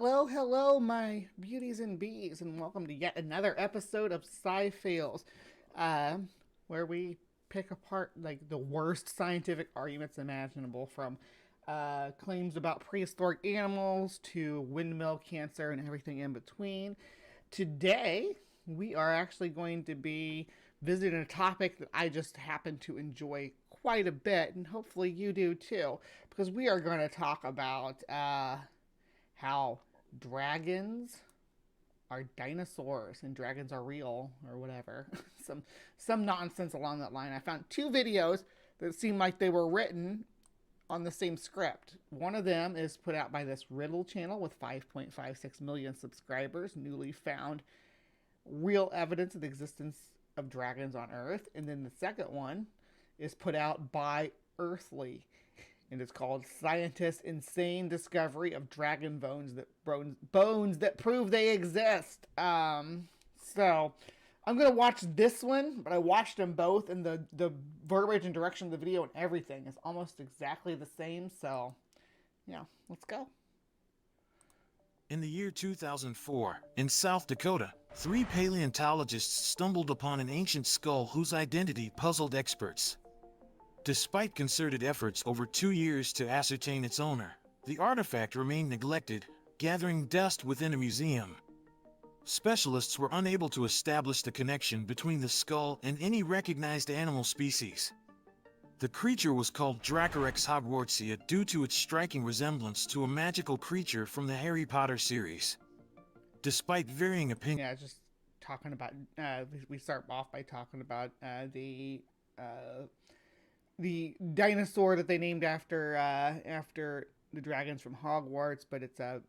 Hello, hello, my beauties and bees, and welcome to yet another episode of SciFails, uh, where we pick apart like the worst scientific arguments imaginable, from claims about prehistoric animals to windmill cancer and everything in between. Today, we are actually going to be visiting a topic that I just happen to enjoy quite a bit, and hopefully you do too, because we are going to talk about how dragons are dinosaurs and dragons are real or whatever. some nonsense along that line. I found two videos that seemed like they were written on the same script. One of them is put out by this Riddle channel with 5.56 million subscribers, newly found real evidence of the existence of dragons on Earth. And then the second one is put out by Earthly, and it's called "Scientists' Insane Discovery of Dragon Bones that Prove They Exist." So I'm gonna watch this one, but I watched them both, and the verbiage and direction of the video and everything is almost exactly the same. So yeah, let's go. In the year 2004, in South Dakota, three paleontologists stumbled upon an ancient skull whose identity puzzled experts. Despite concerted efforts over 2 years to ascertain its owner, the artifact remained neglected, gathering dust within a museum. Specialists were unable to establish the connection between the skull and any recognized animal species. The creature was called Dracorex hogwartsia due to its striking resemblance to a magical creature from the Harry Potter series. Despite varying opinions, Yeah, just talking about. We start off by talking about the dinosaur that they named after the dragons from Hogwarts, but it's a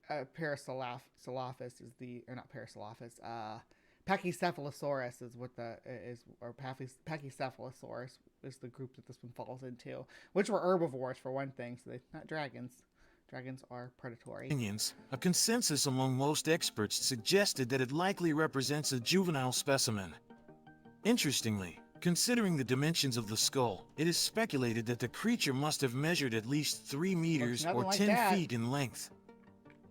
Paracelophus is the, or not Paracelophus, Pachycephalosaurus is what the is, or Pachycephalosaurus is the group that this one falls into, which were herbivores for one thing, so they're not dragons. Dragons are predatory. a consensus among most experts suggested that it likely represents a juvenile specimen. Interestingly, considering the dimensions of the skull, it is speculated that the creature must have measured at least 3 meters or 10 feet in length.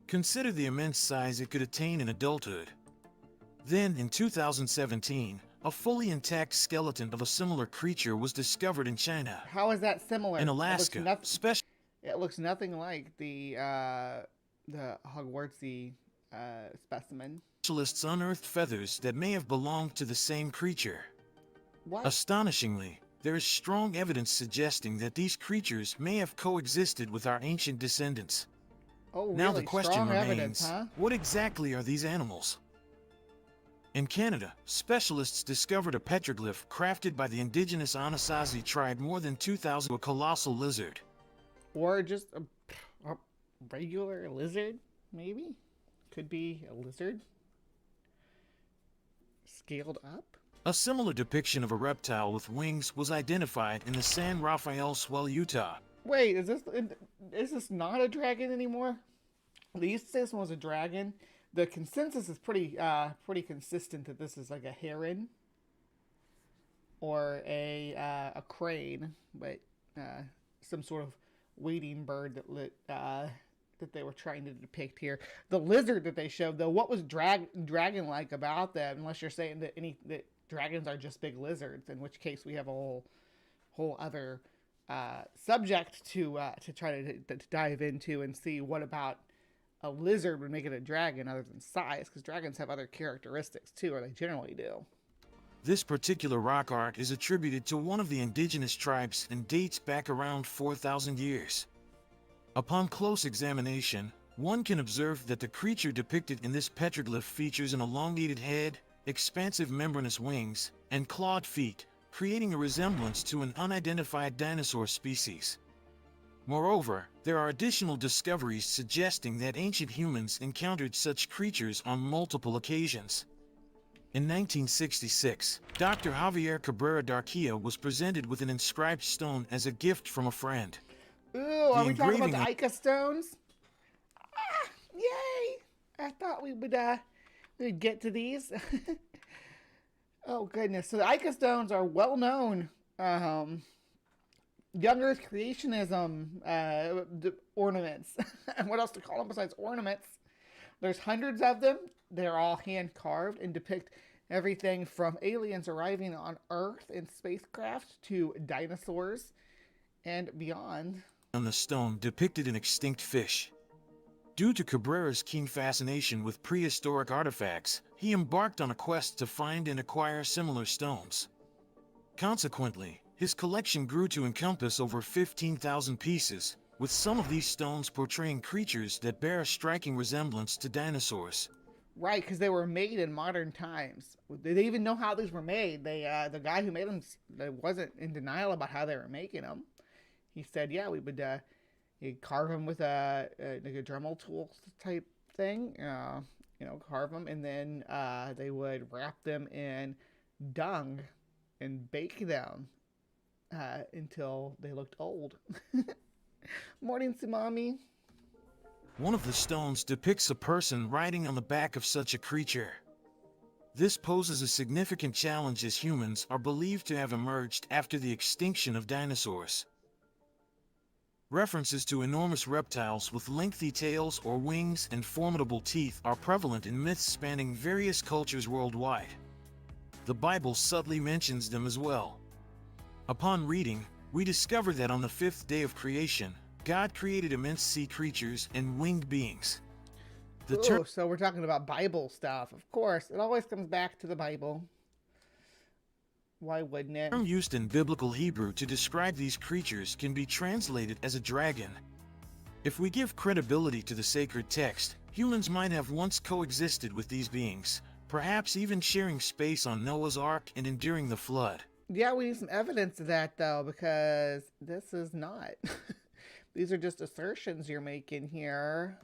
Consider the immense size it could attain in adulthood. Then, in 2017, a fully intact skeleton of a similar creature was discovered in China. How is that similar? In Alaska, it looks nothing like the Hogwartsy specimen. Specialists unearthed feathers that may have belonged to the same creature. What? Astonishingly, there is strong evidence suggesting that these creatures may have coexisted with our ancient descendants. Oh, really? Now the question Strong remains, evidence, huh? what exactly are these animals? In Canada, specialists discovered a petroglyph crafted by the indigenous Anasazi tribe more than 2,000 a colossal lizard. Or just a regular lizard, maybe? Could be a lizard. Scaled up? A similar depiction of a reptile with wings was identified in the San Rafael Swell, Utah. Wait, is this not a dragon anymore? They used to say this one was a dragon. The consensus is pretty consistent that this is like a heron or a crane, but some sort of wading bird that they were trying to depict here. The lizard that they showed, though, what was dragon-like about them? Unless you're saying that dragons are just big lizards, in which case we have a whole other subject to try to dive into and see what about a lizard would make it a dragon other than size, because dragons have other characteristics too, or they generally do. This particular rock art is attributed to one of the indigenous tribes and dates back around 4,000 years. Upon close examination, one can observe that the creature depicted in this petroglyph features an elongated head, expansive membranous wings, and clawed feet, creating a resemblance to an unidentified dinosaur species. Moreover, there are additional discoveries suggesting that ancient humans encountered such creatures on multiple occasions. In 1966, Dr. Javier Cabrera Darquilla was presented with an inscribed stone as a gift from a friend. Ooh, are we talking about the Ica stones? Ah, yay! I thought we'd get to these. Oh goodness! So the Ica stones are well known young Earth creationism ornaments. And what else to call them besides ornaments? There's hundreds of them. They're all hand carved and depict everything from aliens arriving on Earth in spacecraft to dinosaurs and beyond. On the stone depicted an extinct fish. Due to Cabrera's keen fascination with prehistoric artifacts, he embarked on a quest to find and acquire similar stones. Consequently, his collection grew to encompass over 15,000 pieces, with some of these stones portraying creatures that bear a striking resemblance to dinosaurs. Right, because they were made in modern times. They even know how these were made. The guy who made them wasn't in denial about how they were making them. He said, "Yeah, we would you'd carve them with like a Dremel tool type thing, carve them, and then they would wrap them in dung and bake them until they looked old." Morning, Tsunami. One of the stones depicts a person riding on the back of such a creature. This poses a significant challenge as humans are believed to have emerged after the extinction of dinosaurs. References to enormous reptiles with lengthy tails or wings and formidable teeth are prevalent in myths spanning various cultures worldwide. The Bible subtly mentions them as well. Upon reading, we discover that on the fifth day of creation, God created immense sea creatures and winged beings. So we're talking about Bible stuff. Of course, it always comes back to the Bible. Why wouldn't it? The term used in biblical Hebrew to describe these creatures can be translated as a dragon. If we give credibility to the sacred text, humans might have once coexisted with these beings, perhaps even sharing space on Noah's Ark and enduring the flood. Yeah, we need some evidence of that, though, because this is not. These are just assertions you're making here.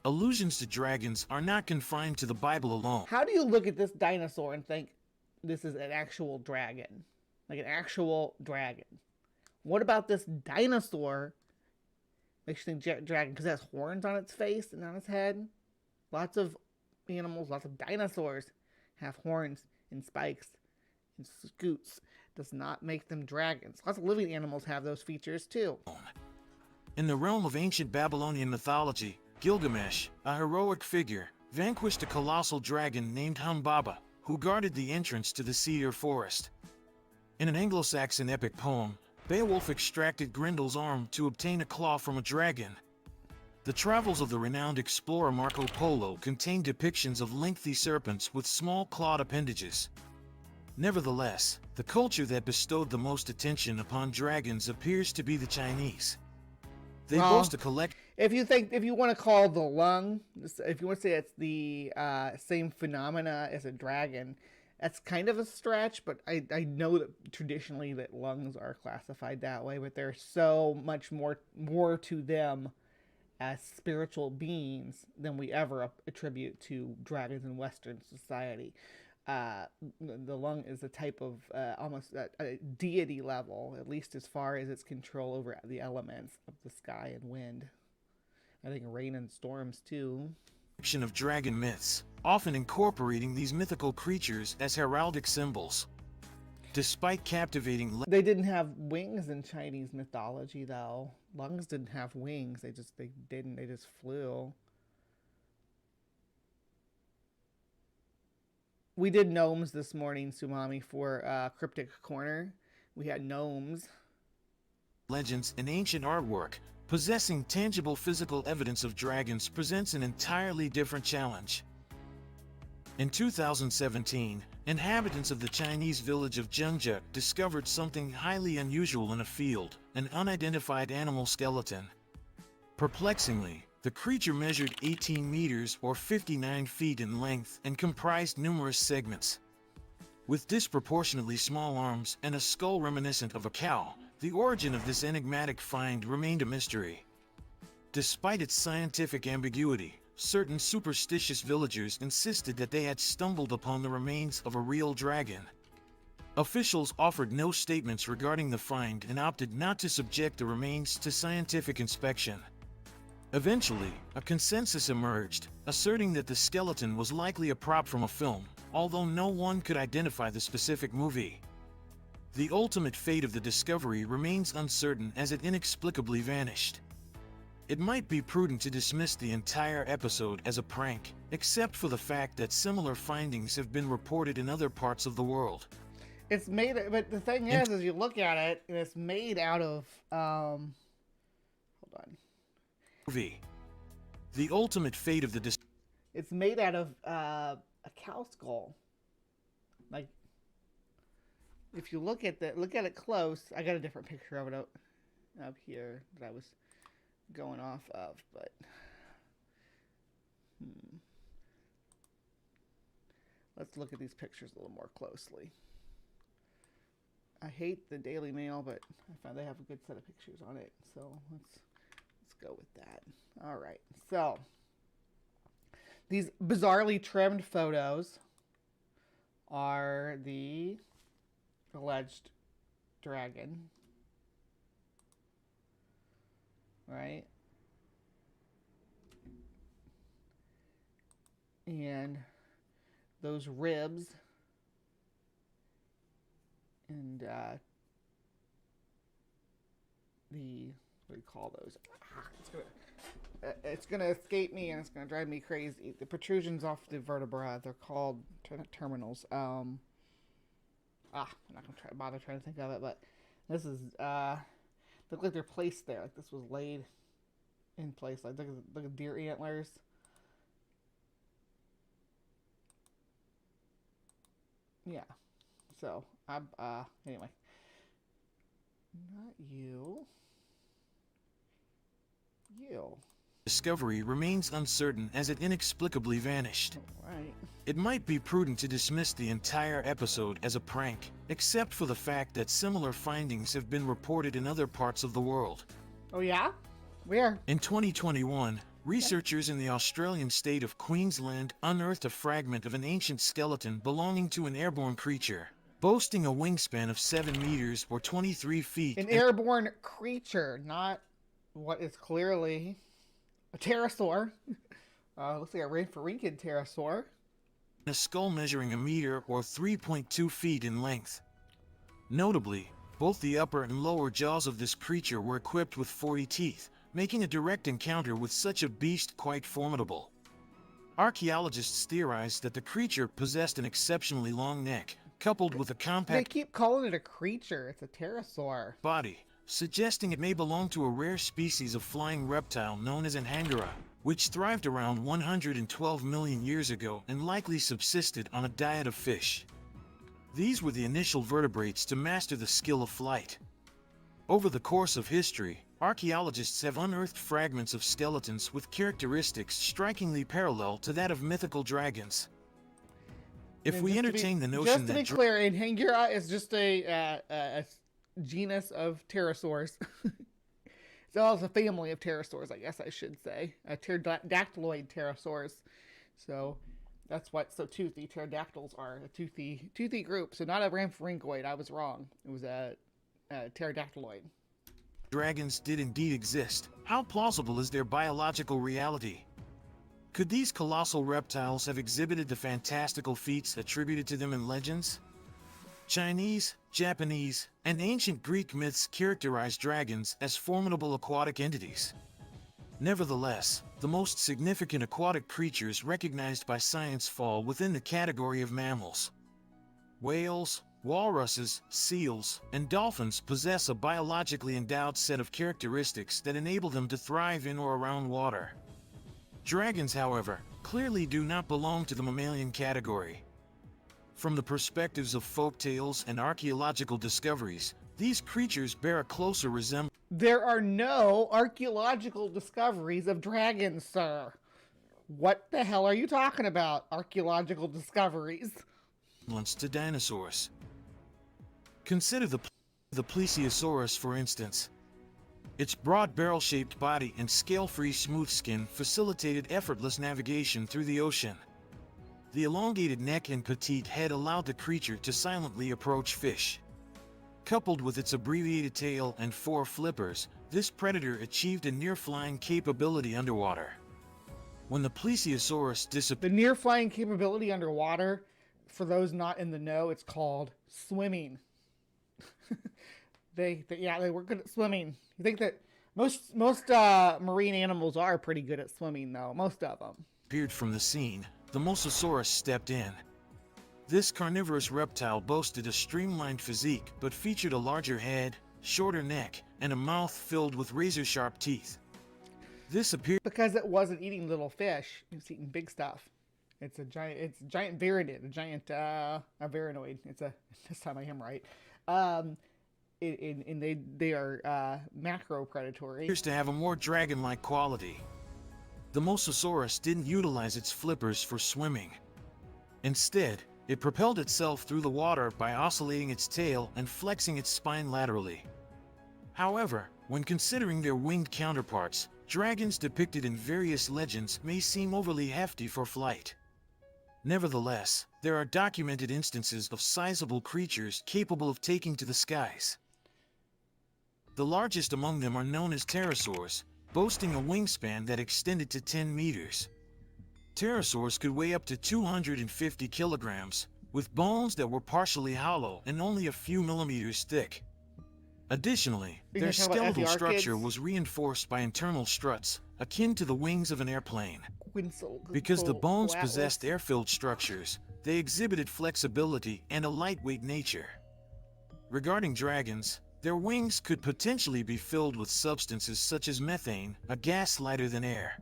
Allusions to dragons are not confined to the Bible alone. How do you look at this dinosaur and think this is an actual dragon? Like an actual dragon. What about this dinosaur makes you think dragon? Because it has horns on its face and on its head. Lots of animals, lots of dinosaurs have horns and spikes and scoots. Does not make them dragons. Lots of living animals have those features too. In the realm of ancient Babylonian mythology, Gilgamesh, a heroic figure, vanquished a colossal dragon named Humbaba, who guarded the entrance to the cedar forest. In an Anglo-Saxon epic poem, Beowulf extracted Grendel's arm to obtain a claw from a dragon. The travels of the renowned explorer Marco Polo contain depictions of lengthy serpents with small clawed appendages. Nevertheless, the culture that bestowed the most attention upon dragons appears to be the Chinese. They boast a collection. If you want to call the lung, if you want to say it's the same phenomena as a dragon, that's kind of a stretch. But I know that traditionally that lungs are classified that way, but there's so much more to them as spiritual beings than we ever attribute to dragons in Western society. The lung is a type of almost a deity level, at least as far as its control over the elements of the sky and wind. I think rain and storms too. Of dragon myths, often incorporating these mythical creatures as heraldic symbols. Despite captivating, they didn't have wings in Chinese mythology, though. Lungs didn't have wings. They just flew. We did gnomes this morning, Sumami, for Cryptic Corner. We had gnomes. Legends and ancient artwork, possessing tangible physical evidence of dragons presents an entirely different challenge. In 2017, inhabitants of the Chinese village of Zhengzhou discovered something highly unusual in a field, an unidentified animal skeleton. Perplexingly, the creature measured 18 meters or 59 feet in length and comprised numerous segments. With disproportionately small arms and a skull reminiscent of a cow, the origin of this enigmatic find remained a mystery. Despite its scientific ambiguity, certain superstitious villagers insisted that they had stumbled upon the remains of a real dragon. Officials offered no statements regarding the find and opted not to subject the remains to scientific inspection. Eventually, a consensus emerged, asserting that the skeleton was likely a prop from a film, although no one could identify the specific movie. The ultimate fate of the discovery remains uncertain as it inexplicably vanished. It might be prudent to dismiss the entire episode as a prank, except for the fact that similar findings have been reported in other parts of the world. It's made, but the thing is you look at it, and it's made out of, hold on. The ultimate fate of the It's made out of a cow skull. Like, if you look at it close, I got a different picture of it up here that I was going off of, but let's look at these pictures a little more closely. I hate the Daily Mail, but I found they have a good set of pictures on it, so let's go with that. All right, so these bizarrely trimmed photos are the alleged dragon, right? And those ribs and the, what do you call those? It's gonna escape me, and it's gonna drive me crazy. The protrusions off the vertebra, they're called terminals. I'm not gonna bother trying to think of it, but this is look like they're placed there. Like this was laid in place. Like look at deer antlers. Yeah. So I'm anyway. Not you. You. Discovery remains uncertain as it inexplicably vanished. Right. It might be prudent to dismiss the entire episode as a prank, except for the fact that similar findings have been reported in other parts of the world. Oh yeah? Where? In 2021, researchers in the Australian state of Queensland unearthed a fragment of an ancient skeleton belonging to an airborne creature, boasting a wingspan of 7 meters or 23 feet. An airborne creature, not what is clearly a pterosaur. Looks like a rhynchorhynchid pterosaur. A skull measuring a meter or 3.2 feet in length. Notably, both the upper and lower jaws of this creature were equipped with 40 teeth, making a direct encounter with such a beast quite formidable. Archaeologists theorize that the creature possessed an exceptionally long neck, coupled with a compact... They keep calling it a creature. It's a pterosaur. ...body, suggesting it may belong to a rare species of flying reptile known as an angora, which thrived around 112 million years ago and likely subsisted on a diet of fish. These were the initial vertebrates to master the skill of flight. Over the course of history, archaeologists have unearthed fragments of skeletons with characteristics strikingly parallel to that of mythical dragons. If we entertain the notion that... Just to be clear, an angora is just a genus of pterosaurs. It's also a family of pterosaurs, I guess I should say. Pterodactyloid pterosaurs. So that's what so toothy pterodactyls are, a toothy group. So not a rhynchorhynchoid, I was wrong. It was a pterodactyloid. Dragons did indeed exist. How plausible is their biological reality? Could these colossal reptiles have exhibited the fantastical feats attributed to them in legends? Chinese, Japanese, and ancient Greek myths characterize dragons as formidable aquatic entities. Nevertheless, the most significant aquatic creatures recognized by science fall within the category of mammals. Whales, walruses, seals, and dolphins possess a biologically endowed set of characteristics that enable them to thrive in or around water. Dragons, however, clearly do not belong to the mammalian category. From the perspectives of folktales and archaeological discoveries, these creatures bear a closer resemblance. There are no archaeological discoveries of dragons, sir. What the hell are you talking about, archaeological discoveries? To dinosaurs. Consider the Plesiosaurus, for instance. Its broad barrel-shaped body and scale-free smooth skin facilitated effortless navigation through the ocean. The elongated neck and petite head allowed the creature to silently approach fish. Coupled with its abbreviated tail and 4 flippers, this predator achieved a near-flying capability underwater. When the Plesiosaurus disappeared... The near-flying capability underwater, for those not in the know, it's called swimming. Yeah, they were good at swimming. You think that most marine animals are pretty good at swimming, though. Most of them. Appeared from the scene, the Mosasaurus stepped in. This carnivorous reptile boasted a streamlined physique but featured a larger head, shorter neck, and a mouth filled with razor-sharp teeth. This appeared Because it wasn't eating little fish, it was eating big stuff. It's a giant viridid, a giant a varanoid. This time I am right. And they are macro predatory. to have a more dragon-like quality. The Mosasaurus didn't utilize its flippers for swimming. Instead, it propelled itself through the water by oscillating its tail and flexing its spine laterally. However, when considering their winged counterparts, dragons depicted in various legends may seem overly hefty for flight. Nevertheless, there are documented instances of sizable creatures capable of taking to the skies. The largest among them are known as pterosaurs, boasting a wingspan that extended to 10 meters. Pterosaurs could weigh up to 250 kilograms, with bones that were partially hollow and only a few millimeters thick. Additionally, their skeletal structure was reinforced by internal struts, akin to the wings of an airplane. Because the bones possessed air-filled structures, they exhibited flexibility and a lightweight nature. Regarding dragons, their wings could potentially be filled with substances such as methane, a gas lighter than air.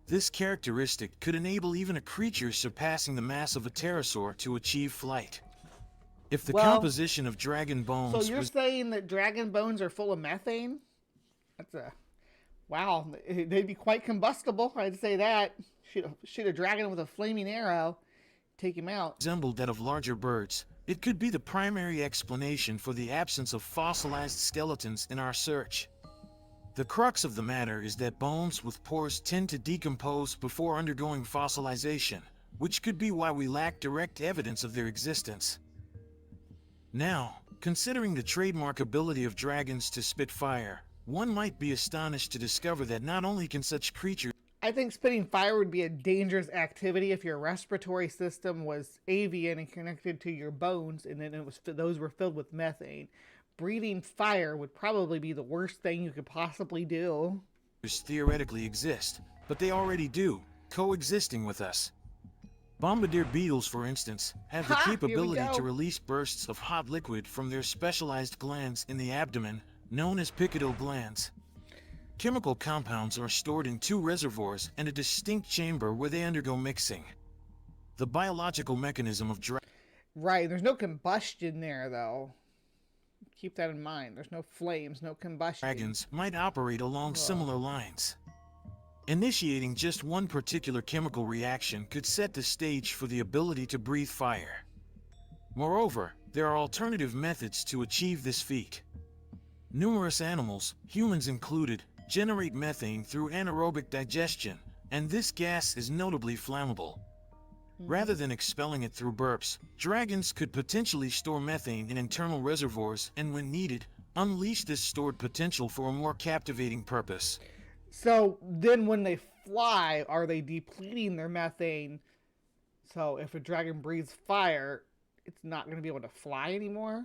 This characteristic could enable even a creature surpassing the mass of a pterosaur to achieve flight. If the composition of dragon bones So you're saying that dragon bones are full of methane? Wow, they'd be quite combustible, I'd say that. Shoot a dragon with a flaming arrow, take him out. Resembled that of larger birds, it could be the primary explanation for the absence of fossilized skeletons in our search. The crux of the matter is that bones with pores tend to decompose before undergoing fossilization, which could be why we lack direct evidence of their existence. Now, considering the trademark ability of dragons to spit fire, one might be astonished to discover that not only can such creatures... I think spitting fire would be a dangerous activity if your respiratory system was avian and connected to your bones, and then those were filled with methane. Breathing fire would probably be the worst thing you could possibly do. ...theoretically exist, but they already do, coexisting with us. Bombardier beetles, for instance, have the capability to release bursts of hot liquid from their specialized glands in the abdomen, known as picoidal glands. Chemical compounds are stored in two reservoirs and a distinct chamber where they undergo mixing. The biological mechanism of Right, there's no combustion there, though. Keep that in mind. There's no flames, no combustion. Dragons might operate along similar lines. Initiating just one particular chemical reaction could set the stage for the ability to breathe fire. Moreover, there are alternative methods to achieve this feat. Numerous animals, humans included, generate methane through anaerobic digestion, and this gas is notably flammable. Rather than expelling it through burps, dragons could potentially store methane in internal reservoirs and, when needed, unleash this stored potential for a more captivating purpose. So then when they fly, are they depleting their methane? So if a dragon breathes fire, it's not going to be able to fly anymore?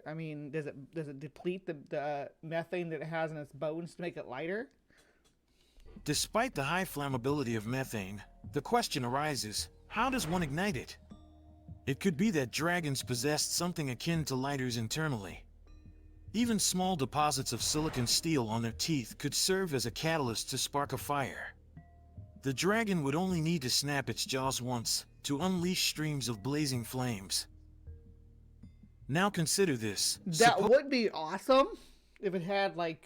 I mean, does it deplete the methane that it has in its bones to make it lighter? Despite the high flammability of methane, the question arises, how does one ignite it? It could be that dragons possessed something akin to lighters internally. Even small deposits of silicon steel on their teeth could serve as a catalyst to spark a fire. The dragon would only need to snap its jaws once to unleash streams of blazing flames. Now consider this. That would be awesome if it had like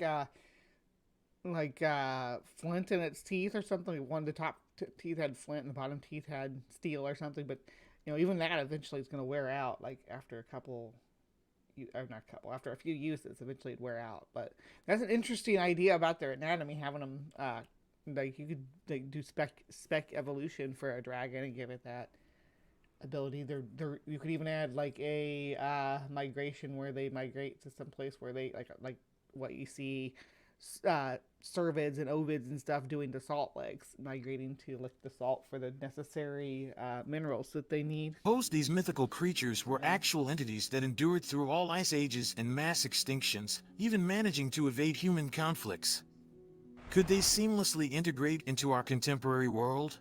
flint in its teeth or something. One of the top teeth had flint and the bottom teeth had steel or something. But even that eventually is going to wear out. Like after after a few uses, eventually it'd wear out. But that's an interesting idea about their anatomy, having them you could do spec evolution for a dragon and give it that ability. You could even add like a migration where they migrate to some place where they like what you see cervids and ovids and stuff doing to salt legs, migrating to lick the salt for the necessary minerals that they need. Suppose these mythical creatures were actual entities that endured through all ice ages and mass extinctions, even managing to evade human conflicts. Could they seamlessly integrate into our contemporary world?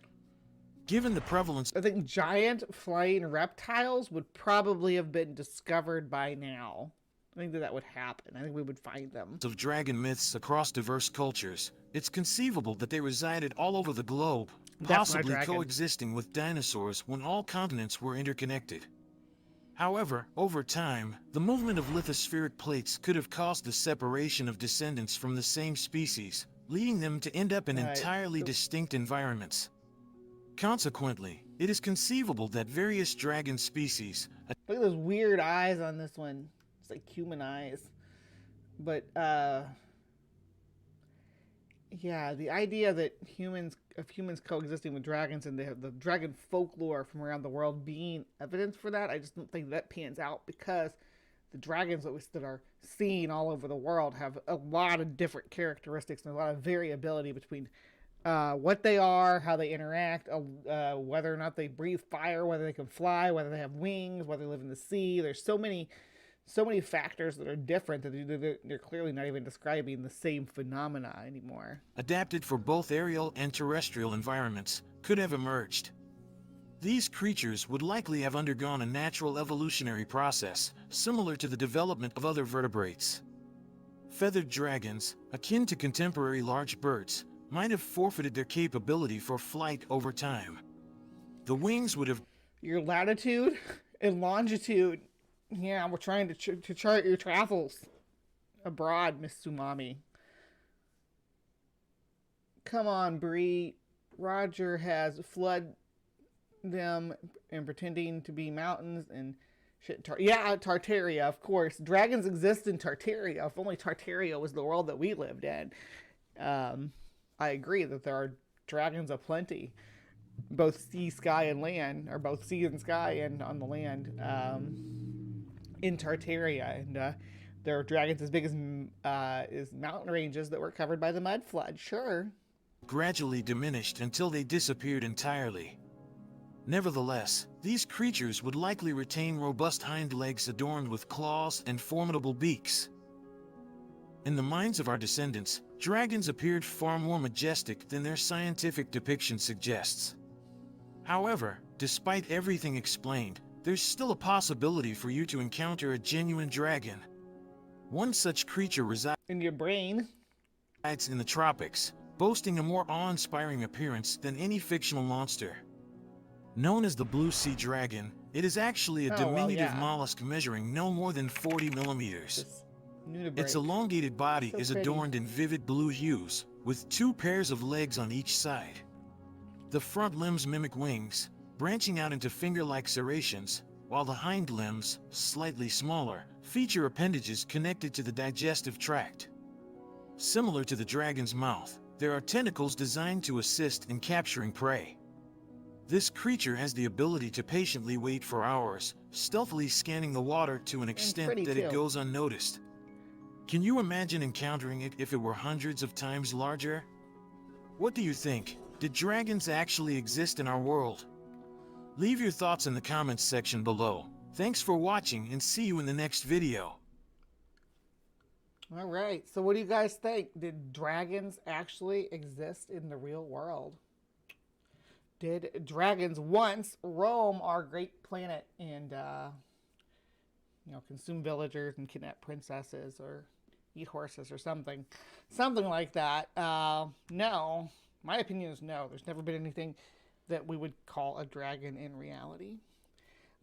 Given the prevalence, I think giant flying reptiles would probably have been discovered by now. I think that would happen. I think we would find them. Of dragon myths across diverse cultures, it's conceivable that they resided all over the globe, possibly coexisting with dinosaurs when all continents were interconnected. However, over time, the movement of lithospheric plates could have caused the separation of descendants from the same species, leading them to end up in entirely distinct environments. Consequently, it is conceivable that various dragon species... Look at those weird eyes on this one. It's like human eyes. But, yeah, the idea that humans coexisting with dragons and the dragon folklore from around the world being evidence for that, I just don't think that pans out, because the dragons that are seen all over the world have a lot of different characteristics and a lot of variability between what they are, how they interact, whether or not they breathe fire, whether they can fly, whether they have wings, whether they live in the sea. There's so many factors that are different that they're clearly not even describing the same phenomena anymore. Adapted for both aerial and terrestrial environments, could have emerged. These creatures would likely have undergone a natural evolutionary process, similar to the development of other vertebrates. Feathered dragons, akin to contemporary large birds, might have forfeited their capability for flight over time. The wings would have... Your latitude and longitude. Yeah, we're trying to chart your travels abroad, Miss Tsunami. Come on, Bree. Roger has flood them and pretending to be mountains and shit. Tartaria, of course. Dragons exist in Tartaria. If only Tartaria was the world that we lived in. I agree that there are dragons aplenty, both sea, sky, and land, or both sea and sky and on the land, in Tartaria. And there are dragons as big as mountain ranges that were covered by the mud flood. Sure. Gradually diminished until they disappeared entirely. Nevertheless, these creatures would likely retain robust hind legs adorned with claws and formidable beaks. In the minds of our descendants, dragons appeared far more majestic than their scientific depiction suggests. However, despite everything explained, there's still a possibility for you to encounter a genuine dragon. One such creature resides in your brain in the tropics, boasting a more awe-inspiring appearance than any fictional monster. Known as the blue sea dragon, it is actually a diminutive mollusk measuring no more than 40 millimeters. Its elongated body is adorned in vivid blue hues, with 2 pairs of legs on each side. The front limbs mimic wings, branching out into finger-like serrations, while the hind limbs, slightly smaller, feature appendages connected to the digestive tract. Similar to the dragon's mouth, there are tentacles designed to assist in capturing prey. This creature has the ability to patiently wait for hours, stealthily scanning the water to an extent that it goes unnoticed. Can you imagine encountering it if it were hundreds of times larger? What do you think? Did dragons actually exist in our world? Leave your thoughts in the comments section below. Thanks for watching and see you in the next video. All right, so what do you guys think? Did dragons actually exist in the real world? Did dragons once roam our great planet and, consume villagers and kidnap princesses or eat horses or something like that? No. My opinion is no. There's never been anything that we would call a dragon in reality.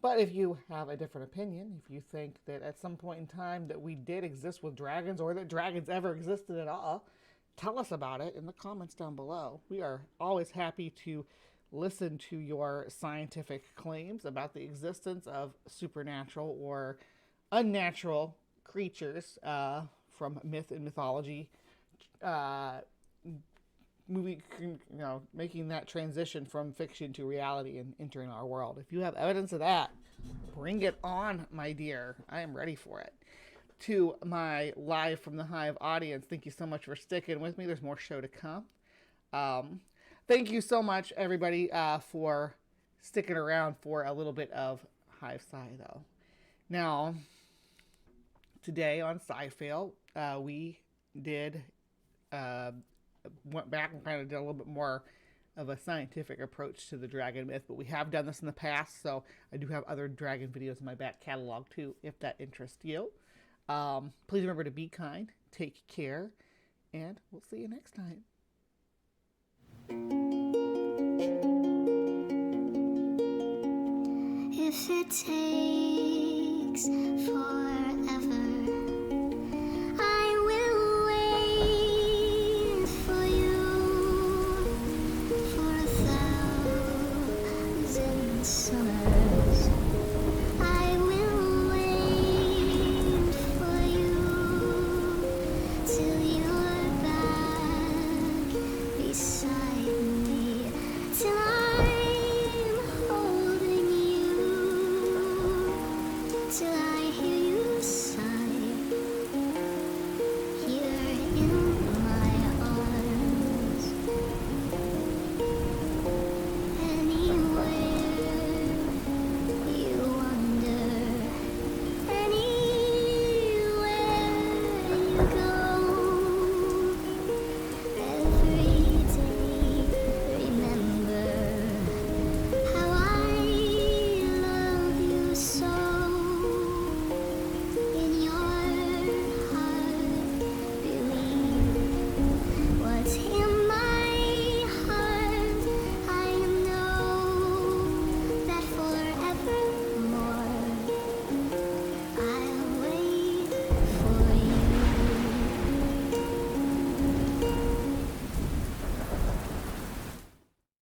But if you have a different opinion, if you think that at some point in time that we did exist with dragons or that dragons ever existed at all, tell us about it in the comments down below. We are always happy to listen to your scientific claims about the existence of supernatural or unnatural creatures from myth and mythology, making that transition from fiction to reality and entering our world. If you have evidence of that, bring it on, my dear. I am ready for it. to my live from the Hive audience, thank you so much for sticking with me. There's more show to come. Thank you so much, everybody, for sticking around for a little bit of Hive Sci, though. Now, today on SciFail, we went back and kind of did a little bit more of a scientific approach to the dragon myth, but we have done this in the past, so I do have other dragon videos in my back catalog too, if that interests you. Please remember to be kind, take care, and we'll see you next time. If it takes forever